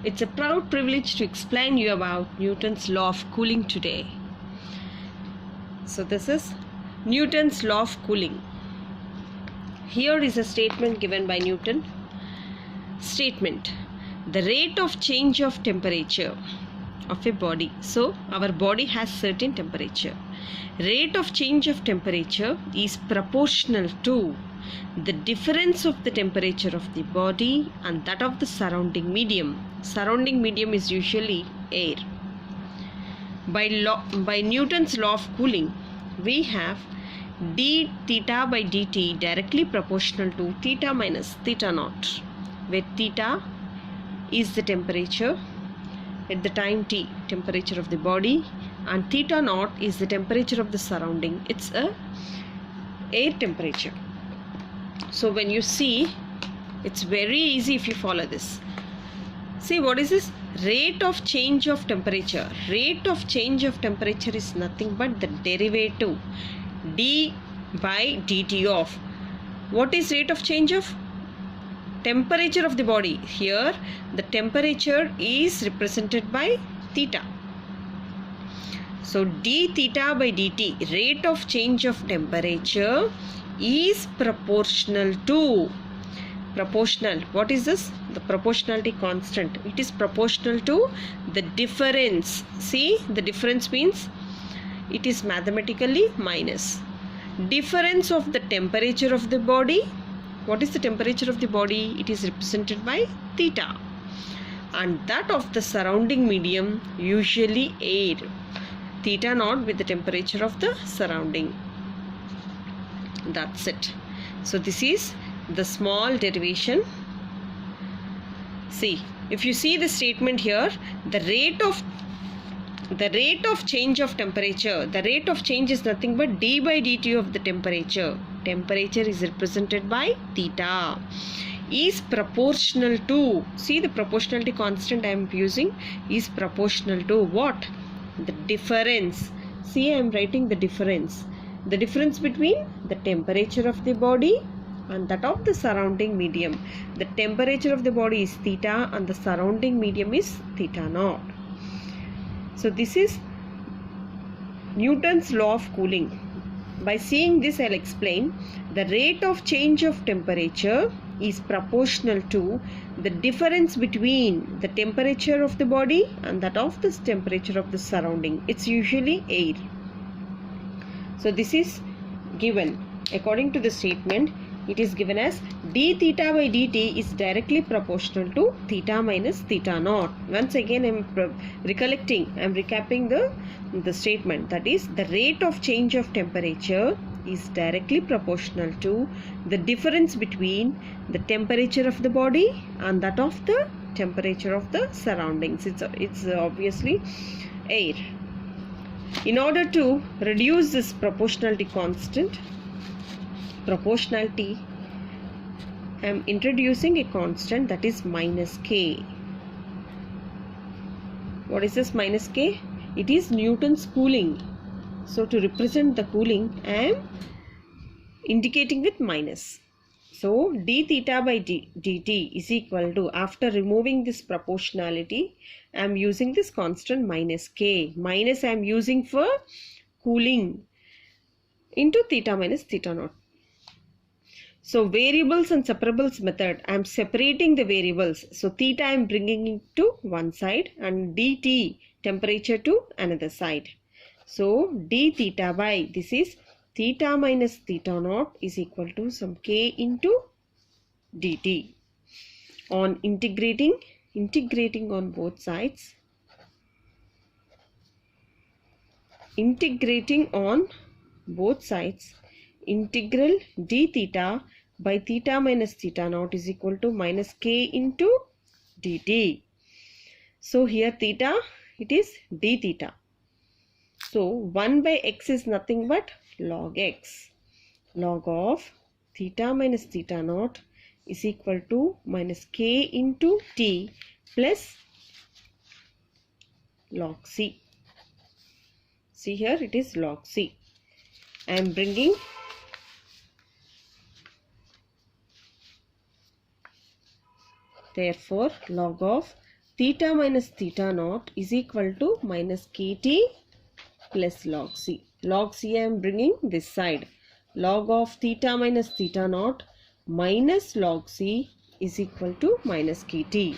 It's a proud privilege to explain you about Newton's law of cooling today. So this is Newton's law of cooling. Here is a statement given by Newton. Statement: the rate of change of temperature of a body. So our body has certain temperature. Rate of change of temperature is proportional to the difference of the temperature of the body and that of the surrounding medium. Surrounding medium is usually air. By Newton's law of cooling, we have d theta by dt directly proportional to theta minus theta naught, where theta is the temperature at the time t, temperature of the body, and theta naught is the temperature of the surrounding. It's a air temperature. So when you see, it's very easy if you follow this. See, what is this? Rate of change of temperature. Rate of change of temperature is nothing but the derivative d by dt of, what is rate of change of temperature of the body? Here the temperature is represented by theta. So d theta by dt, rate of change of temperature, is proportional to, proportional, what is this? The proportionality constant. It is proportional to the difference. See, the difference means it is mathematically minus difference of the temperature of the body. What is the temperature of the body? It is represented by theta, and that of the surrounding medium, usually air, theta naught with the temperature of the surrounding. That's it. So this is the small derivation. See, if you see the statement here, the rate of change of temperature, the rate of change is nothing but d by dt of the temperature. Temperature is represented by theta, is proportional to, see the proportionality constant I am using, is proportional to what? The difference. See, I am writing the difference. The difference between the temperature of the body and that of the surrounding medium. The temperature of the body is theta and the surrounding medium is theta naught. So this is Newton's law of cooling. By seeing this, I'll explain. The rate of change of temperature is proportional to the difference between the temperature of the body and that of the temperature of the surrounding. It's usually air. So this is given according to the statement. It is given as d theta by dt is directly proportional to theta minus theta naught. Once again, I am recapping the statement. That is, the rate of change of temperature is directly proportional to the difference between the temperature of the body and that of the temperature of the surroundings. It's obviously air. In order to reduce this proportionality constant, proportionality, I am introducing a constant, that is minus k. What is this minus k? It is Newton's cooling. So to represent the cooling, I am indicating with minus. So d theta by dt is equal to, after removing this proportionality, I am using this constant minus k. Minus I am using for cooling into theta minus theta naught. So variables and separables method, I am separating the variables. So theta I am bringing it to one side and dt, temperature, to another side. So d theta by, this is theta minus theta naught, is equal to some k into dt. On integrating on both sides, integral d theta by theta minus theta naught is equal to minus k into dt. So here theta, it is d theta. So 1 by x is nothing but log x. Log of theta minus theta naught is equal to minus k into t plus log c. See, here it is log c. I am bringing Therefore, log of theta minus theta naught is equal to minus kt plus log c. Log c I am bringing this side. Log of theta minus theta naught minus log c is equal to minus kt.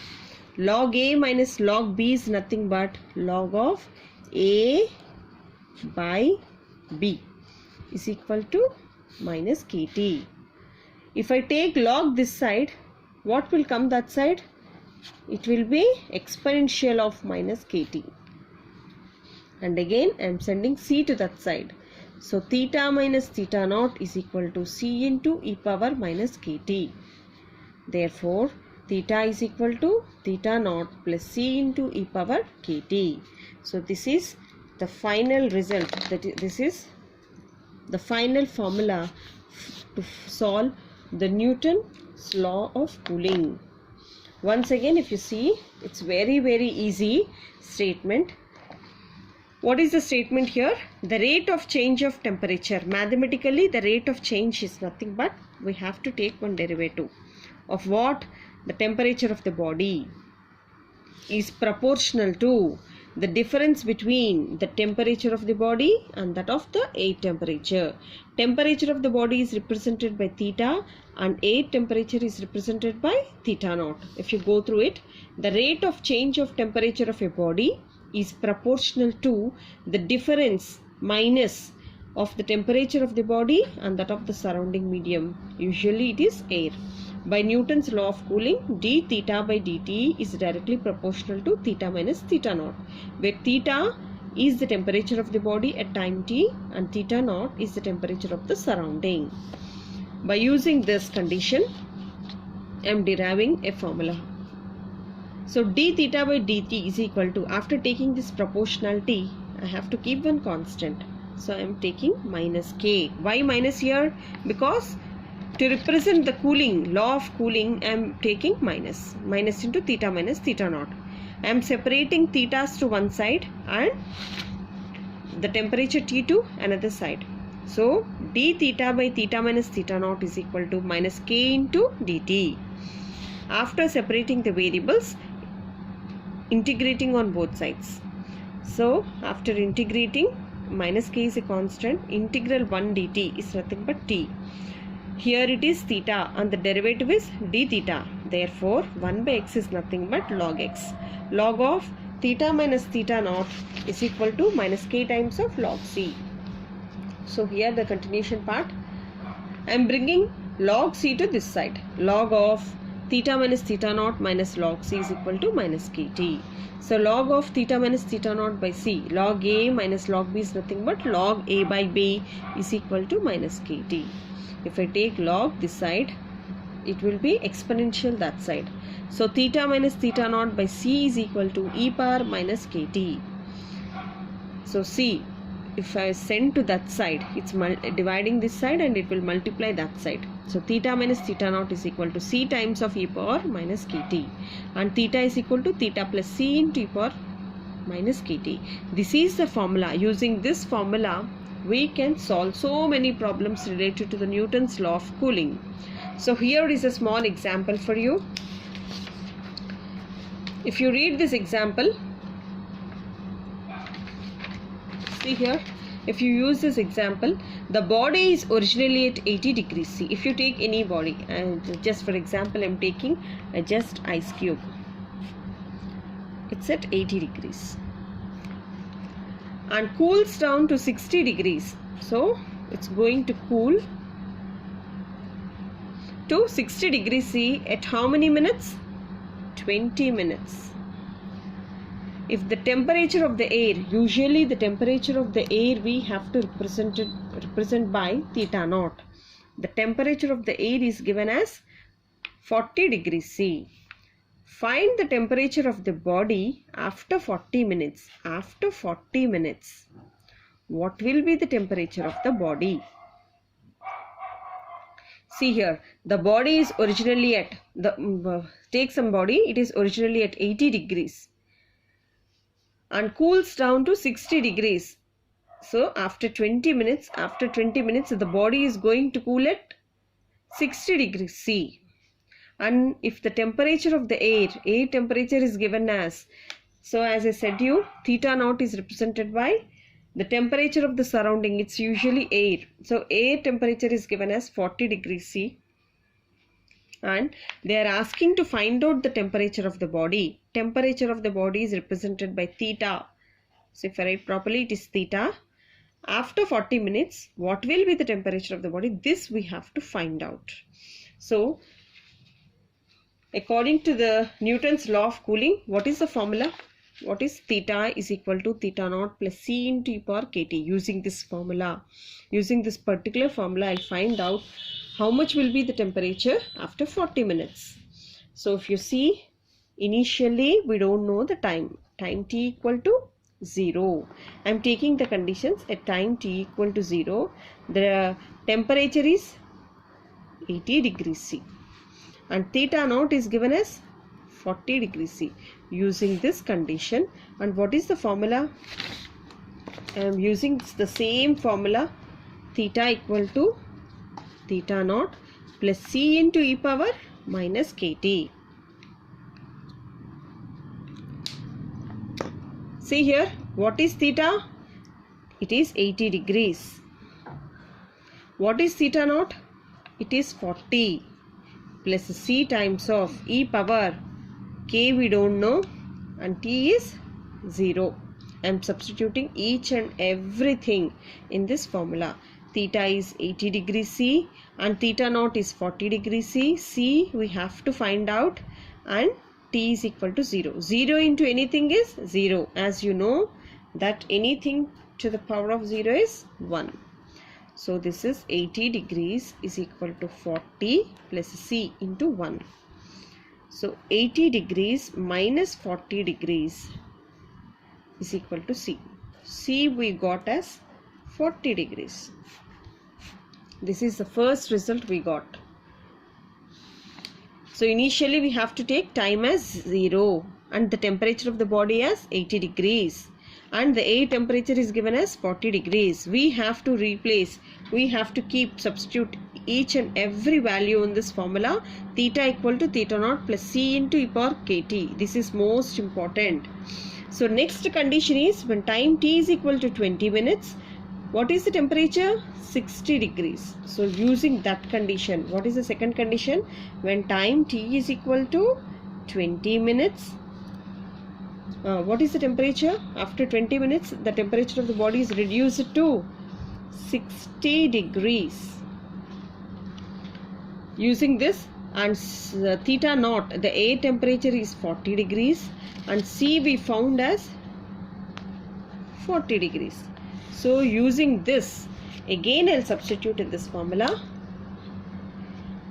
Log a minus log b is nothing but log of a by b is equal to minus kt. If I take log this side, what will come that side? It will be exponential of minus kt. And again I am sending c to that side. So theta minus theta naught is equal to c into e power minus kt. Therefore theta is equal to theta naught plus c into e power kt. So this is the final result. This is the final formula to solve the Newton's law of cooling. Once again, if you see, it's very easy statement. What is the statement here? The rate of change of temperature. Mathematically, the rate of change is nothing but we have to take one derivative of what? The temperature of the body is proportional to the difference between the temperature of the body and that of the air temperature. Temperature of the body is represented by theta and air temperature is represented by theta naught. If you go through it, the rate of change of temperature of a body is proportional to the difference minus of the temperature of the body and that of the surrounding medium. Usually it is air. By Newton's law of cooling, d theta by dt is directly proportional to theta minus theta naught, where theta is the temperature of the body at time t and theta naught is the temperature of the surrounding. By using this condition, I am deriving a formula. So d theta by dt is equal to, after taking this proportionality, I have to keep one constant. So I am taking minus k. Why minus here? Because to represent the cooling, law of cooling, I am taking minus into theta minus theta naught. I am separating thetas to one side and the temperature T to another side. So d theta by theta minus theta naught is equal to minus k into dt. After separating the variables, integrating on both sides. So after integrating, minus k is a constant, integral 1 dt is nothing but t. Here it is theta and the derivative is d theta. Therefore 1 by x is nothing but log x. Log of theta minus theta naught is equal to minus k times of log c. So here the continuation part, I am bringing log c to this side. Log of theta minus theta naught minus log c is equal to minus kt. So log of theta minus theta naught by c, log a minus log b is nothing but log a by b is equal to minus kt. If I take log this side, it will be exponential that side. So theta minus theta naught by c is equal to e power minus kt. So c, if I send to that side, it's dividing this side and it will multiply that side. So theta minus theta naught is equal to c times of e power minus kt, and theta is equal to theta plus c into e power minus kt. This is the formula. Using this formula, we can solve so many problems related to the Newton's law of cooling. So here is a small example for you. If you read this example, see here, if you use this example, the body is originally at 80 degrees C. If you take any body, and just for example I am taking a just ice cube, it's at 80 degrees and cools down to 60 degrees. So it's going to cool to 60 degrees C at how many minutes? 20 minutes. If the temperature of the air, usually the temperature of the air we have to represent by theta naught. The temperature of the air is given as 40 degrees C. Find the temperature of the body after 40 minutes. After 40 minutes, what will be the temperature of the body? See here, the body is originally at, take some body, it is originally at 80 degrees and cools down to 60 degrees. So after 20 minutes, the body is going to cool at 60 degrees C. And if the temperature of the air temperature is given as, so as I said you, theta naught is represented by the temperature of the surrounding. It's usually air. So air temperature is given as 40 degrees C. And they are asking to find out the temperature of the body. Temperature of the body is represented by theta. So if I write properly, it is theta. After 40 minutes, what will be the temperature of the body? This we have to find out. So according to the Newton's law of cooling, what is the formula? What is theta is equal to theta naught plus C into e power kT. Using this formula, using this particular formula, I'll find out how much will be the temperature after 40 minutes. So if you see, initially we don't know the time t equal to 0. I'm taking the conditions at time t equal to 0. The temperature is 80 degrees C and theta naught is given as 40 degrees C. Using this condition, and what is the formula? I am using the same formula, theta equal to theta naught plus C into e power minus kT. See here, what is theta? It is 80 degrees. What is theta naught? It is 40 plus C times of e power k we don't know and t is 0. I am substituting each and everything in this formula. Theta is 80 degrees C and theta naught is 40 degrees C. C we have to find out and t is equal to 0. 0 into anything is 0. As you know that anything to the power of 0 is 1. So this is 80 degrees is equal to 40 plus C into 1. So 80 degrees minus 40 degrees is equal to C. C we got as 40 degrees. This is the first result we got. So initially we have to take time as 0 and the temperature of the body as 80 degrees. And the air temperature is given as 40 degrees. We have to replace, we have to substitute each and every value in this formula. Theta equal to theta naught plus C into e power kT. This is most important. So next condition is when time t is equal to 20 minutes, what is the temperature? 60 degrees. So using that condition, what is the second condition? When time t is equal to 20 minutes, what is the temperature? After 20 minutes, the temperature of the body is reduced to 60 degrees. Using this, and theta naught, the air temperature is 40 degrees and C we found as 40 degrees. So using this, again I'll substitute in this formula.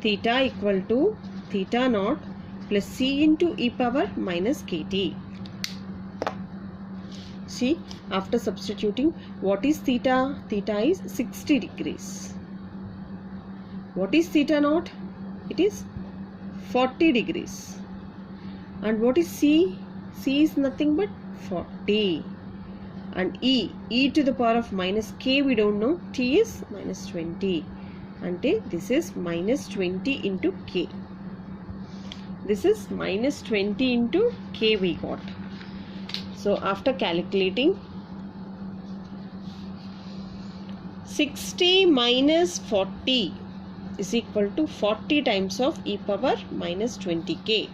Theta equal to theta naught plus C into e power minus kT. See, after substituting, what is theta? Theta is 60 degrees. What is theta naught? It is 40 degrees. And what is C? C is nothing but 40. And E to the power of minus k we don't know. T is minus 20. And this is minus 20 into k. This is minus 20 into k we got. So after calculating, 60 minus 40 is equal to 40 times of e power minus 20k.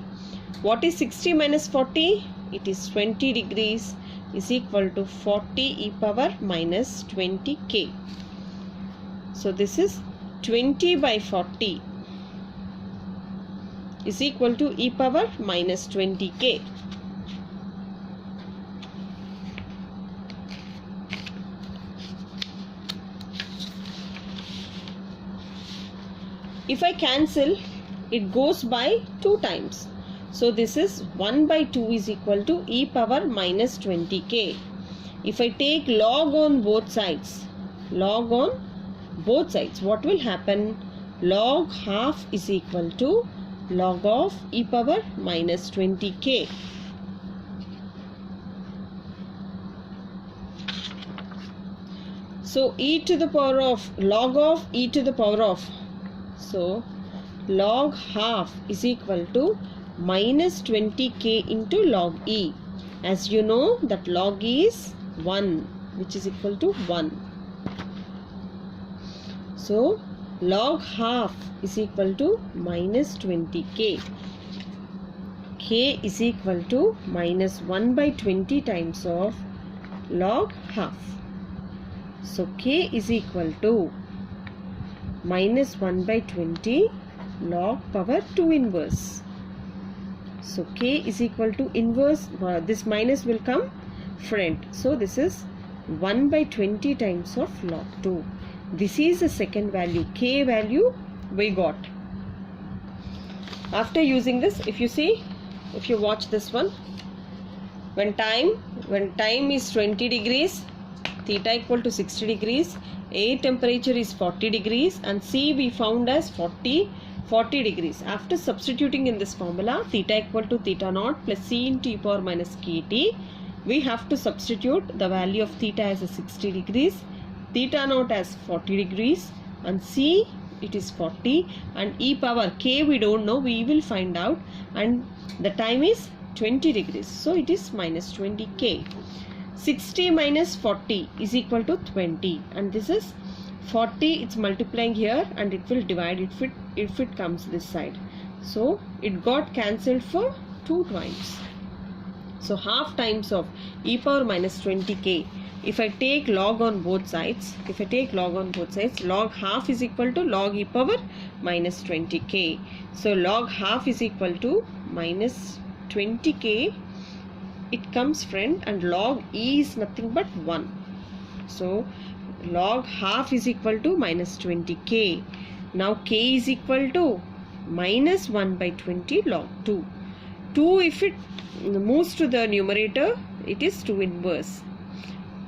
What is 60 minus 40? It is 20 degrees is equal to 40 e power minus 20k. So this is 20 by 40 is equal to e power minus 20k. If I cancel, it goes by 2 times. So this is 1 by 2 is equal to e power minus 20k. If I take log on both sides, what will happen? Log half is equal to log of e power minus 20k. So e to the power of log of e to the power of. So log half is equal to minus 20k into log e. As you know that log e is 1, which is equal to 1. So log half is equal to minus 20k. K is equal to minus 1 by 20 times of log half. So k is equal to minus 1 by 20 log power 2 inverse. So k is equal to inverse, this minus will come front. So this is 1 by 20 times of log 2. This is the second value. K value we got. After using this, if you see, if you watch this one, when time is 20 degrees, theta equal to 60 degrees, A temperature is 40 degrees and C we found as 40 degrees. After substituting in this formula, theta equal to theta naught plus C into e power minus kt, we have to substitute the value of theta as a 60 degrees, theta naught as 40 degrees and C it is 40 and e power k we don't know, we will find out, and the time is 20 degrees. So it is minus 20k. 60 minus 40 is equal to 20 and this is 40, it's multiplying here and it will divide if it comes this side. So it got cancelled for 2 times. So half times of e power minus 20k. If I take log on both sides, log half is equal to log e power minus 20k. So log half is equal to minus 20k. It comes front and log e is nothing but 1. So log half is equal to minus 20k. Now k is equal to minus 1 by 20 log 2. 2 if it moves to the numerator, it is 2 inverse.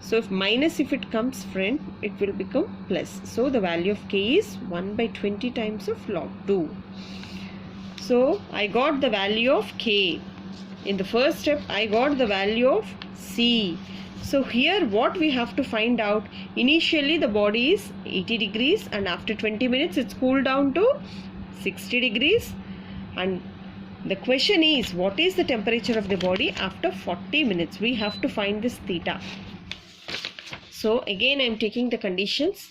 So if minus if it comes front, it will become plus. So the value of k is 1 by 20 times of log 2. So I got the value of k. In the first step, I got the value of C. So here what we have to find out, initially the body is 80 degrees and after 20 minutes it's cooled down to 60 degrees. And the question is, what is the temperature of the body after 40 minutes? We have to find this theta. So again I am taking the conditions.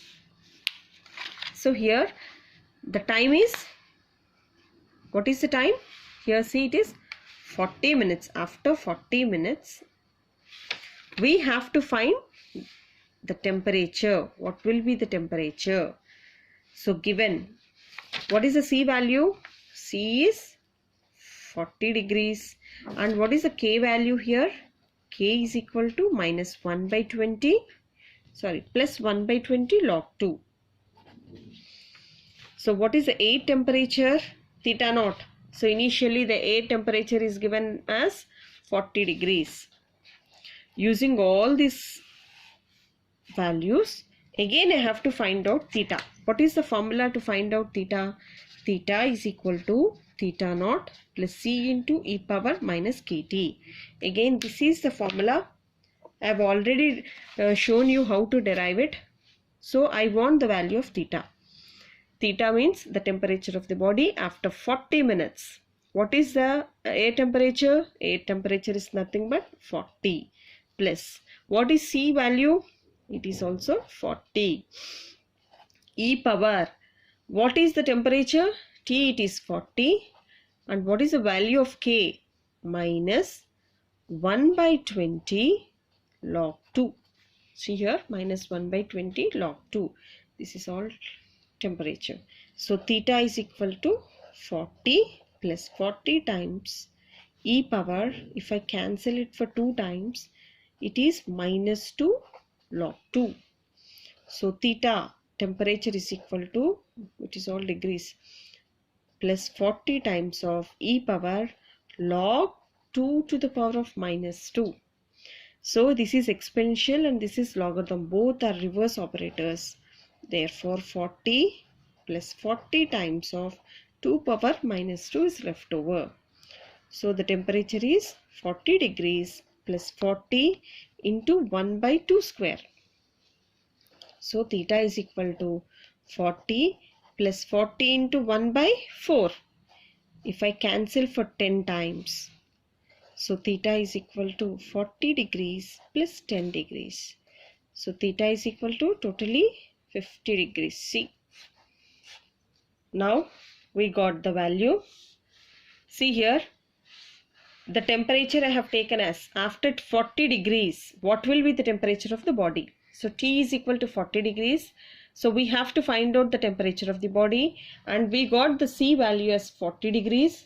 So here the time is, what is the time? Here see it is 40 minutes. After 40 minutes, we have to find the temperature. What will be the temperature? So given, what is the C value? C is 40 degrees. And what is the K value here? K is equal to minus 1 by 20. Plus 1 by 20 log 2. So what is the A temperature? Theta naught. So initially the A temperature is given as 40 degrees. Using all these values, again I have to find out theta. What is the formula to find out theta? Theta is equal to theta naught plus C into e power minus kt. Again this is the formula. I have already shown you how to derive it. So I want the value of theta. Theta means the temperature of the body after 40 minutes. What is the air temperature? Air temperature is nothing but 40 plus. What is C value? It is also 40. E power. What is the temperature? T, it is 40. And what is the value of K? Minus 1 by 20 log 2. See here, minus 1 by 20 log 2. This is all temperature. So theta is equal to 40 plus 40 times e power. If I cancel it for 2 times, it is minus 2 log 2. So theta temperature is equal to, it is all degrees, plus 40 times of e power log 2 to the power of minus 2. So this is exponential and this is logarithm. Both are reverse operators. Therefore 40 plus 40 times of 2 power minus 2 is left over. So the temperature is 40 degrees plus 40 into 1 by 2 square. So theta is equal to 40 plus 40 into 1 by 4. If I cancel for 10 times, so theta is equal to 40 degrees plus 10 degrees. So theta is equal to totally 50 degrees. See, now we got the value. See here, the temperature I have taken as after 40 degrees, what will be the temperature of the body? So T is equal to 40 degrees. So we have to find out the temperature of the body, and we got the C value as 40 degrees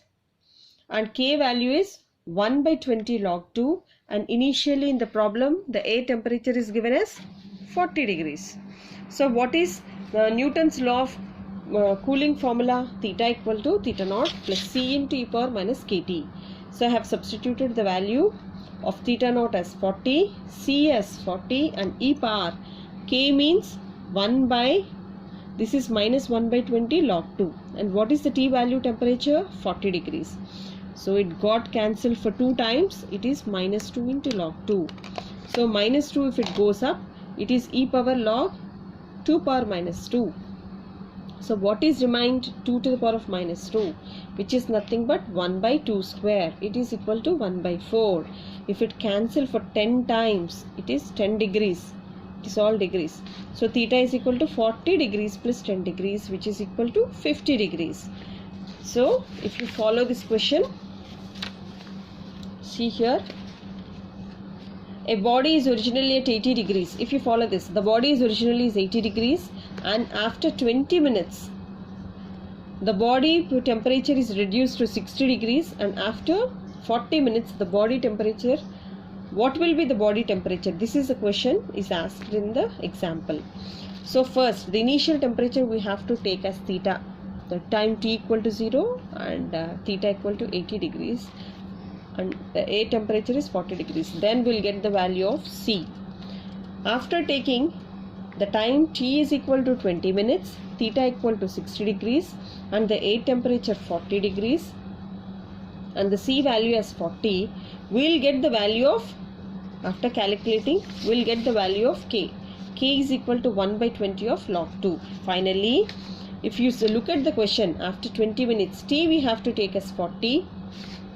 and K value is 1 by 20 log 2, and initially in the problem the A temperature is given as 40 degrees. So what is Newton's law of cooling formula? Theta equal to theta naught plus C into e power minus kT. So I have substituted the value of theta naught as 40, C as 40 and e power K means 1 by, this is minus 1 by 20 log 2. And what is the T value temperature? 40 degrees. So it got cancelled for 2 times. It is minus 2 into log 2. So minus 2 if it goes up, it is e power log 2 power minus 2. So what is remained? 2 to the power of minus 2, which is nothing but 1 by 2 square. It is equal to 1 by 4. If it cancel for 10 times, it is 10 degrees. It is all degrees. So theta is equal to 40 degrees plus 10 degrees, which is equal to 50 degrees. So if you follow this question, see here, a body is originally at 80 degrees. If you follow this, the body is originally 80 degrees and after 20 minutes the body temperature is reduced to 60 degrees, and after 40 minutes the body temperature, what will be the body temperature? This is a question is asked in the example. So first, the initial temperature we have to take as theta, the time t equal to 0 and theta equal to 80 degrees, and the A temperature is 40 degrees. Then we'll get the value of C. After taking the time t is equal to 20 minutes, theta equal to 60 degrees and the A temperature 40 degrees and the C value as 40, we'll get the value of, after calculating, we'll get the value of K. K is equal to 1 by 20 of log 2. Finally, if you look at the question, after 20 minutes, T we have to take as 40,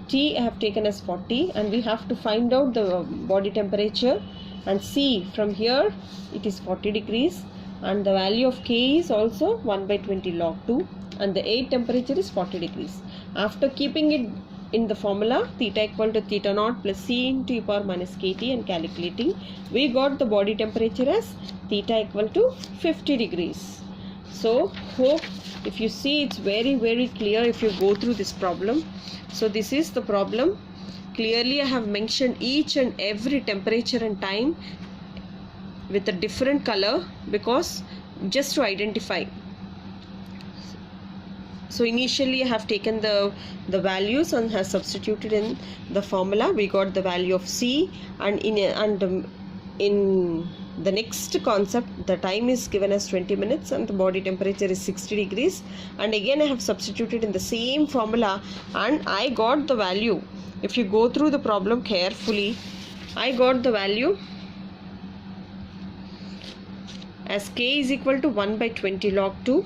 T I have taken as 40, and we have to find out the body temperature, and C from here it is 40 degrees and the value of K is also 1 by 20 log 2 and the A temperature is 40 degrees. After keeping it in the formula theta equal to theta naught plus C into e power minus kT and calculating, we got the body temperature as theta equal to 50 degrees. So hope if you see, it's very clear if you go through this problem. So this is the problem. Clearly I have mentioned each and every temperature and time with a different color, because just to identify. So initially I have taken the values and have substituted in the formula. We got the value of C, and in the next concept the time is given as 20 minutes and the body temperature is 60 degrees, and again I have substituted in the same formula and I got the value. If you go through the problem carefully, I got the value as K is equal to 1 by 20 log 2,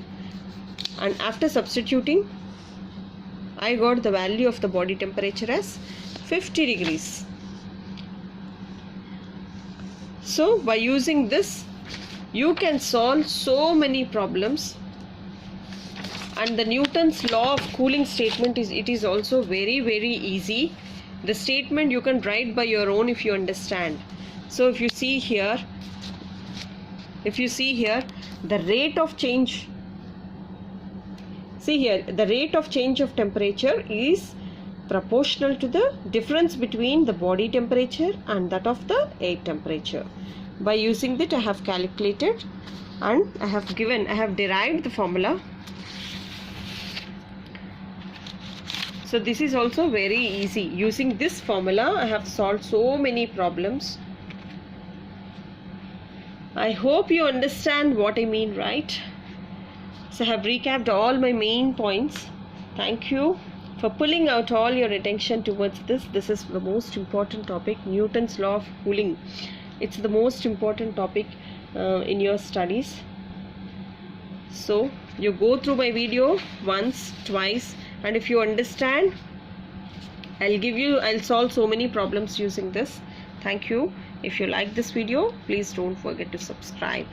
and after substituting I got the value of the body temperature as 50 degrees. So by using this you can solve so many problems, and the Newton's law of cooling statement is also very easy. The statement you can write by your own if you understand. So if you see here, the rate of change, see here, the rate of change of temperature is proportional to the difference between the body temperature and that of the air temperature. By using that I have calculated and I have derived the formula. So this is also very easy. Using this formula I have solved so many problems. I hope you understand what I mean, right? So I have recapped all my main points. Thank you for pulling out all your attention towards this. This is the most important topic, Newton's law of cooling. It's the most important topic in your studies. So You go through my video once, twice, and if you understand, I'll solve so many problems using this. Thank you. If you like this video, please don't forget to subscribe.